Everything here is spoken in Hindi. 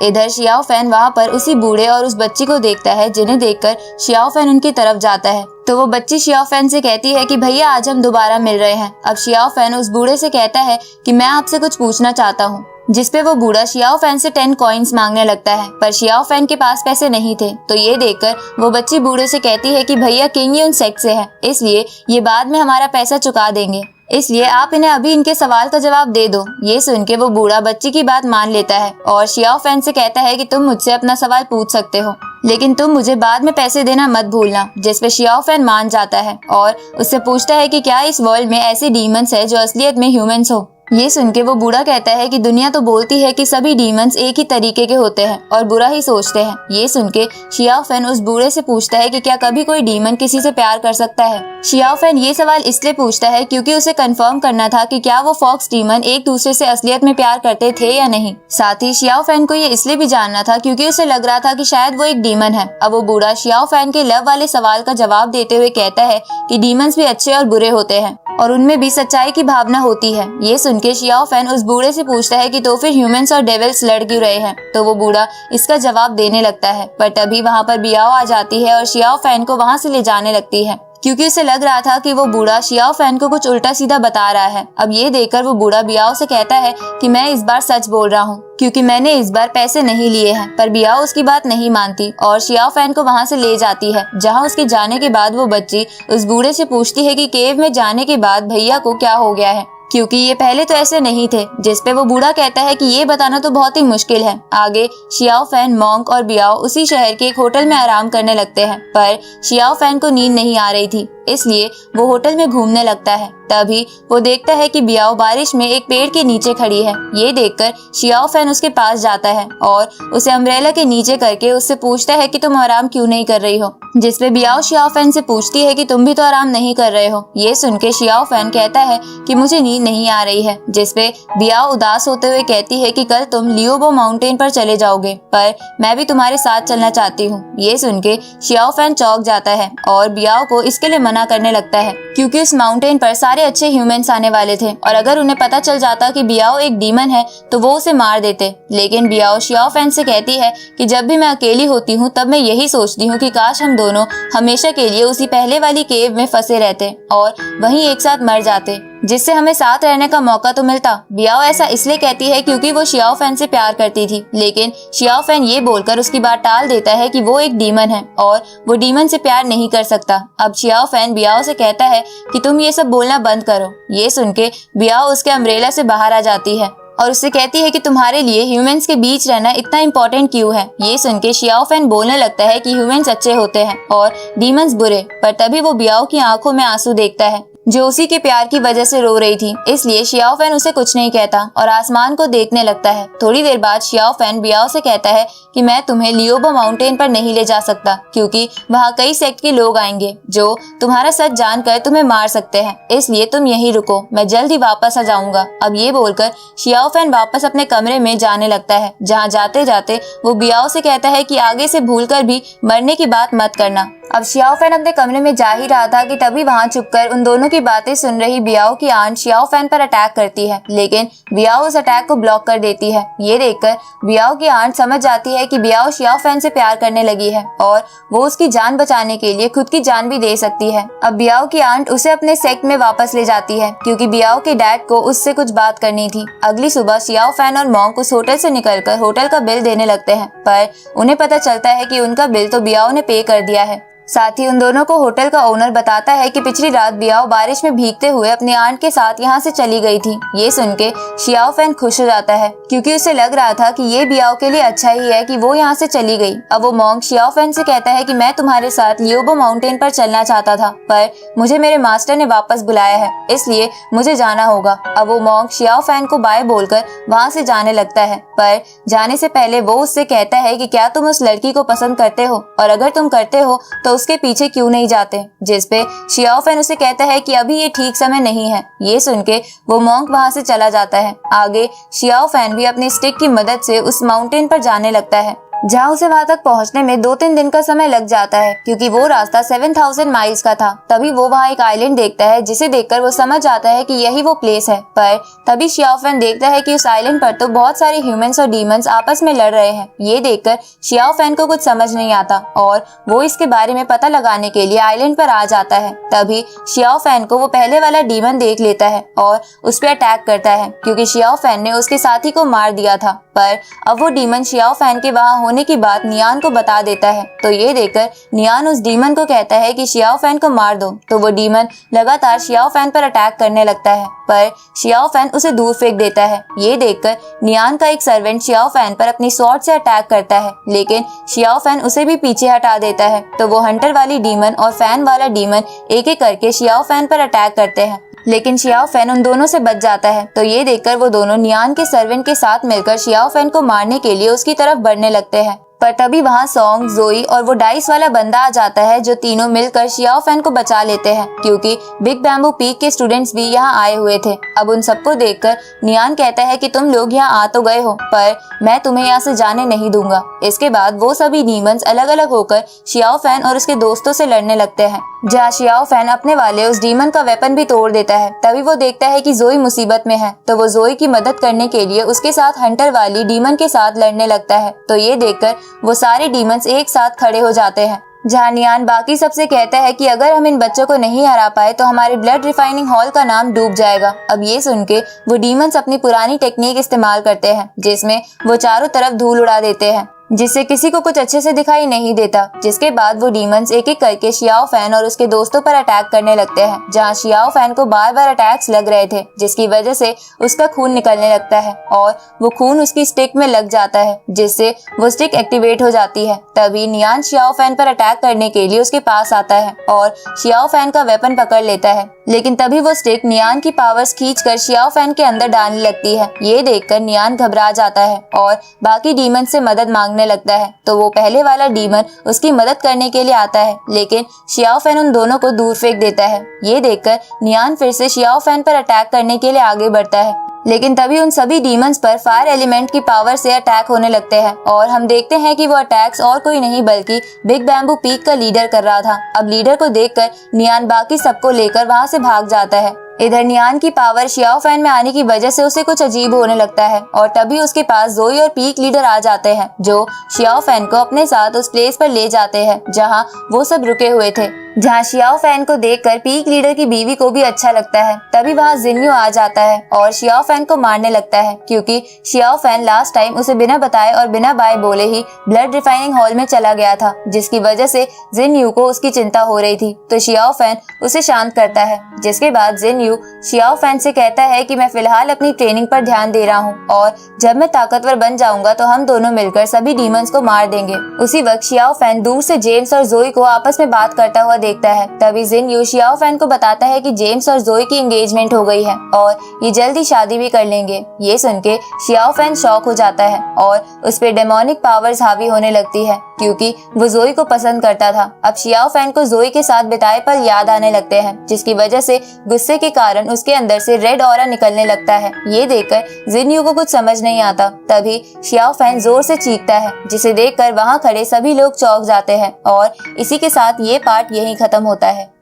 इधर शियाओ फैन वहाँ पर उसी बूढ़े और उस बच्ची को देखता है, जिन्हें देखकर शियाओ फैन उनकी तरफ जाता है। तो वो बच्ची शियाओ फैन से कहती है कि भैया आज हम दोबारा मिल रहे हैं। अब शियाओ फैन उस बूढ़े से कहता है कि मैं आपसे कुछ पूछना चाहता हूँ, जिसपे वो बूढ़ा शियाओ फैन से 10 कॉइन्स मांगने लगता है, पर शियाओ फैन के पास पैसे नहीं थे। तो ये देखकर वो बच्ची बूढ़े से कहती है कि भैया किंग उन सेक्ट से है, इसलिए ये बाद में हमारा पैसा चुका देंगे, इसलिए आप इन्हें अभी इनके सवाल का जवाब दे दो। ये सुन के वो बूढ़ा बच्ची की बात मान लेता है और शियाओ फैन से कहता है कि तुम मुझसे अपना सवाल पूछ सकते हो, लेकिन तुम मुझे बाद में पैसे देना मत भूलना। जिसपे शियाओ फैन मान जाता है और उससे पूछता है कि क्या इस वर्ल्ड में ऐसे डीमंस है जो असलियत में ह्यूमंस हो। ये सुन के वो बूढ़ा कहता है कि दुनिया तो बोलती है कि सभी डीमंस एक ही तरीके के होते हैं और बुरा ही सोचते हैं। ये सुन के शियाओ फैन उस बूढ़े से पूछता है कि क्या कभी कोई डीमन किसी से प्यार कर सकता है। शियाओ फैन ये सवाल इसलिए पूछता है क्योंकि उसे कंफर्म करना था कि क्या वो फॉक्स डीमन एक दूसरे से असलियत में प्यार करते थे या नहीं। साथ ही शियाओ फैन को ये इसलिए भी जानना था क्योंकि उसे लग रहा था कि शायद वो एक डीमन है। अब वो बूढ़ा शियाओ फैन के लव वाले सवाल का जवाब देते हुए कहता है कि डीमंस भी अच्छे और बुरे होते हैं और उनमें भी सच्चाई की भावना होती है। ये सुन के शियाओ फैन उस बूढ़े से पूछता है कि तो फिर ह्यूमंस और डेविल्स लड़ क्यों रहे हैं। तो वो बूढ़ा इसका जवाब देने लगता है, पर तभी वहाँ पर बियाओ आ जाती है और शियाओ फैन को वहाँ से ले जाने लगती है, क्योंकि उसे लग रहा था कि वो बूढ़ा शियाओ फैन को कुछ उल्टा सीधा बता रहा है। अब ये देखकर वो बूढ़ा बियाओ से कहता है कि मैं इस बार सच बोल रहा हूँ क्योंकि मैंने इस बार पैसे नहीं लिए हैं। पर बियाओ उसकी बात नहीं मानती और शियाओ फैन को वहाँ से ले जाती है, जहाँ उसके जाने के बाद वो बच्ची उस बूढ़े से पूछती है कि केव में जाने के बाद भैया को क्या हो गया है, क्योंकि ये पहले तो ऐसे नहीं थे। जिसपे वो बूढ़ा कहता है कि ये बताना तो बहुत ही मुश्किल है। आगे शियाओ फैन, मोंक और बियाओ उसी शहर के एक होटल में आराम करने लगते हैं, पर शियाओ फैन को नींद नहीं आ रही थी, इसलिए वो होटल में घूमने लगता है। तभी वो देखता है कि बियाओ बारिश में एक पेड़ के नीचे खड़ी है। ये देखकर शियाओ फैन उसके पास जाता है और उसे अम्ब्रेला के नीचे करके उससे पूछता है कि तुम आराम क्यों नहीं कर रही हो। जिसपे बियाओ शियाओ फैन से पूछती है कि तुम भी तो आराम नहीं कर रहे हो। ये सुन के शियाओ फैन कहता है कि मुझे नींद नहीं आ रही है। जिसपे बियाओ उदास होते हुए कहती है कि कल तुम लियोबो माउंटेन पर चले जाओगे, पर मैं भी तुम्हारे साथ चलना चाहती हूँ। ये सुन के शियाओ फैन चौंक जाता है और बियाओ को इसके लिए मना करने लगता है, क्योंकि उस माउंटेन पर सारे अच्छे ह्यूमंस आने वाले थे और अगर उन्हें पता चल जाता कि बियाओ एक डीमन है तो वो उसे मार देते। लेकिन बियाओ शियाओ फैन से कहती है कि जब भी मैं अकेली होती हूँ तब मैं यही सोचती हूँ कि काश हम दोनों हमेशा के लिए उसी पहले वाली केव में फंसे रहते और वहीं एक साथ मर जाते, जिससे हमें साथ रहने का मौका तो मिलता। बियाओ ऐसा इसलिए कहती है क्योंकि वो शियाओ फैन से प्यार करती थी, लेकिन शियाओ फैन ये बोलकर उसकी बात टाल देता है कि वो एक डीमन है और वो डीमन से प्यार नहीं कर सकता। अब शियाओ फैन बियाओ से कहता है कि तुम ये सब बोलना बंद करो। ये सुन के बियाओ उसके अम्ब्रेला से बाहर आ जाती है और उससे कहती है कि तुम्हारे लिए ह्यूमंस के बीच रहना इतना इम्पोर्टेंट क्यों है। ये सुन के शियाओ फैन बोलने लगता है कि ह्यूमंस अच्छे होते हैं और डीमंस बुरे, पर तभी वो बियाओ की आंखों में आंसू देखता है, जो उसी के प्यार की वजह से रो रही थी। इसलिए शियाओ फैन उसे कुछ नहीं कहता और आसमान को देखने लगता है। थोड़ी देर बाद शियाओ फैन बियाओ से कहता है कि मैं तुम्हें लियोबो माउंटेन पर नहीं ले जा सकता, क्योंकि वहाँ कई सेक्ट के लोग आएंगे जो तुम्हारा सच जानकर तुम्हें मार सकते हैं, इसलिए तुम यहीं रुको, मैं जल्द ही वापस आ जाऊंगा। अब ये बोलकर शियाओ फैन वापस अपने कमरे में जाने लगता है, जहाँ जाते जाते वो बियाओ से कहता है कि आगे से भूलकर भी मरने की बात मत करना। अब शियाओ फैन अपने कमरे में जा ही रहा था कि तभी वहाँ छुपकर उन दोनों की बातें सुन रही बियाओ की आंट शियाओ फैन पर अटैक करती है, लेकिन बियाओ उस अटैक को ब्लॉक कर देती है। ये देखकर बियाओ की आंट समझ जाती है कि बियाओ शियाओ फैन से प्यार करने लगी है और वो उसकी जान बचाने के लिए खुद की जान भी दे सकती है। अब बियाओ की आंट उसे अपने सेक्ट में वापस ले जाती है, क्योंकि बियाओ के डैड को उससे कुछ बात करनी थी। अगली सुबह शियाओ फैन और मोंक उस होटल से निकलकर होटल का बिल देने लगते हैं, पर उन्हें पता चलता है कि उनका बिल तो बियाओ ने पे कर दिया है। साथ ही उन दोनों को होटल का ओनर बताता है कि पिछली रात बियाओ बारिश में भीगते हुए अपनी आंट के साथ यहाँ से चली गई थी। ये सुन के शियाओ फैन खुश हो जाता है, क्योंकि उसे लग रहा था कि ये बियाओ के लिए अच्छा ही है कि वो यहाँ से चली गई। अब वो मोंक शियाओ फैन से कहता है कि मैं तुम्हारे साथ लियोबो माउंटेन पर चलना चाहता था, पर मुझे मेरे मास्टर ने वापस बुलाया है, इसलिए मुझे जाना होगा। अब वो मोंक शियाओ फैन को बाय बोलकर वहाँ से जाने लगता है, पर जाने से पहले वो उससे कहता है कि क्या तुम उस लड़की को पसंद करते हो, और अगर तुम करते हो तो उसके पीछे क्यों नहीं जाते। जिसपे शियाओ फैन उसे कहता है कि अभी ये ठीक समय नहीं है। ये सुन के वो मोंक वहाँ से चला जाता है। आगे शियाओ फैन भी अपनी स्टिक की मदद से उस माउंटेन पर जाने लगता है। जहाँ उसे वहाँ तक पहुँचने में 2-3 दिन का समय लग जाता है क्योंकि वो रास्ता 7000 माइल्स का था। तभी वो वहाँ एक आइलैंड देखता है जिसे देखकर वो समझ आता है कि यही वो प्लेस है। पर तभी शियाओ फैन देखता है कि उस आइलैंड पर तो बहुत सारे ह्यूमंस और डीमंस आपस में लड़ रहे हैं। ये देखकर शियाओ फैन को कुछ समझ नहीं आता और वो इसके बारे में पता लगाने के लिए आइलैंड पर आ जाता है। तभी शियाओ फैन को वो पहले वाला डीमन देख लेता है और उस पर अटैक करता है क्योंकि शियाओ फैन ने उसके साथी को मार दिया था। पर अब वो डीमन शियाओ फैन के वहाँ होने की बात नियान को बता देता है। तो ये देखकर नियान उस डीमन को कहता है कि शियाओ फैन को मार दो। तो वो डीमन लगातार शियाओ फैन पर अटैक करने लगता है पर शियाओ फैन उसे दूर फेंक देता है। ये देखकर नियान का एक सर्वेंट शियाओ फैन पर अपनी स्वॉर्ड से अटैक करता है लेकिन शियाओ फैन उसे भी पीछे हटा देता है। तो वो हंटर वाली डीमन और फैन वाला डीमन एक एक करके शियाओ फैन पर अटैक करते हैं लेकिन शियाओ फैन उन दोनों से बच जाता है। तो ये देखकर वो दोनों नियान के सर्वेंट के साथ मिलकर शियाओ फैन को मारने के लिए उसकी तरफ बढ़ने लगते हैं। पर तभी वहाँ सॉन्ग, जोई और वो डाइस वाला बंदा आ जाता है जो तीनों मिलकर शियाओ फैन को बचा लेते हैं क्योंकि बिग बैम्बू पीक के स्टूडेंट्स भी यहाँ आए हुए थे। अब उन सबको देखकर नियान कहता है कि तुम लोग यहाँ आ तो गए हो पर मैं तुम्हें यहाँ से जाने नहीं दूंगा। इसके बाद वो सभी डीमंस अलग अलग होकर शियाओ फैन और उसके दोस्तों से लड़ने लगते हैं जहाँ शियाओ फैन अपने वाले उस डीमन का वेपन भी तोड़ देता है। तभी वो देखता है कि जोई मुसीबत में है तो वो जोई की मदद करने के लिए उसके साथ हंटर वाली डीमन के साथ लड़ने लगता है। तो ये देखकर वो सारे डीमंस एक साथ खड़े हो जाते हैं जहाँ नियान बाकी सबसे कहता है कि अगर हम इन बच्चों को नहीं हरा पाए तो हमारे ब्लड रिफाइनिंग हॉल का नाम डूब जाएगा। अब ये सुन के वो डीमंस अपनी पुरानी टेक्निक इस्तेमाल करते हैं जिसमें वो चारों तरफ धूल उड़ा देते हैं जिससे किसी को कुछ अच्छे से दिखाई नहीं देता। जिसके बाद वो डीमंस एक एक करके शियाओ फैन और उसके दोस्तों पर अटैक करने लगते हैं जहाँ शियाओ फैन को बार बार अटैक्स लग रहे थे जिसकी वजह से उसका खून निकलने लगता है और वो खून उसकी स्टिक में लग जाता है जिससे वो स्टिक एक्टिवेट हो जाती है। तभी नियान शियाओ फैन पर अटैक करने के लिए उसके पास आता है और शियाओ फैन का वेपन पकड़ लेता है लेकिन तभी वो स्टिक नियान की पावर्स खींचकर शियाओ फैन के अंदर डालने लगती है। ये देखकर नियान घबरा जाता है और बाकी डीमन से मदद मांगने लगता है। तो वो पहले वाला डीमन उसकी मदद करने के लिए आता है लेकिन शियाओ फैन उन दोनों को दूर फेंक देता है। ये देखकर नियान फिर से शियाओ फैन पर अटैक करने के लिए आगे बढ़ता है लेकिन तभी उन सभी डीमंस पर फायर एलिमेंट की पावर से अटैक होने लगते हैं और हम देखते हैं कि वो अटैक्स और कोई नहीं बल्कि बिग बैम्बू पीक का लीडर कर रहा था। अब लीडर को देखकर नियान बाकी सबको लेकर वहां से भाग जाता है। इधर नियान की पावर शियाओ फैन में आने की वजह से उसे कुछ अजीब होने लगता है और तभी उसके पास जोई और पीक लीडर आ जाते हैं जो शियाओ फैन को अपने साथ उस प्लेस पर ले जाते हैं जहां वो सब रुके हुए थे। जहां शियाओ फैन को देखकर पीक लीडर की बीवी को भी अच्छा लगता है। तभी वहां जिन्यू आ जाता है और शियाओ फैन को मारने लगता है क्योंकि शियाओ फैन लास्ट टाइम उसे बिना बताए और बिना बाय बोले ही ब्लड रिफाइनिंग हॉल में चला गया था जिसकी वजह से जिन्यू को उसकी चिंता हो रही थी। तो शियाओ फैन उसे शांत करता है जिसके बाद जिन्यू शियाओ फैन से कहता है कि मैं फिलहाल अपनी ट्रेनिंग पर ध्यान दे रहा हूँ और जब मैं ताकतवर बन जाऊंगा तो हम दोनों मिलकर सभी डीमंस को मार देंगे। उसी वक्त शियाओ फैन दूर से जेम्स और जोई को आपस में बात करता हुआ देखता है। तभी जिन्यू शियाओ फैन को बताता है कि जेम्स और जोई की एंगेजमेंट हो गई है और ये जल्दी शादी भी कर लेंगे। ये सुन के शियाओ फैन शॉक हो जाता है और उस पे डेमोनिक पावर्स हावी होने लगती है क्योंकि वो जोई को पसंद करता था। अब शियाओ फैन को जोई के साथ बिताए पल याद आने लगते हैं जिसकी वजह से गुस्से के कारण उसके अंदर से रेड ऑरा निकलने लगता है। ये देखकर जिन्यू को कुछ समझ नहीं आता। तभी शियाओ फैन जोर से चीखता है जिसे देखकर वहां खड़े सभी लोग चौंक जाते हैं और इसी के साथ ये पार्ट यहीं खत्म होता है।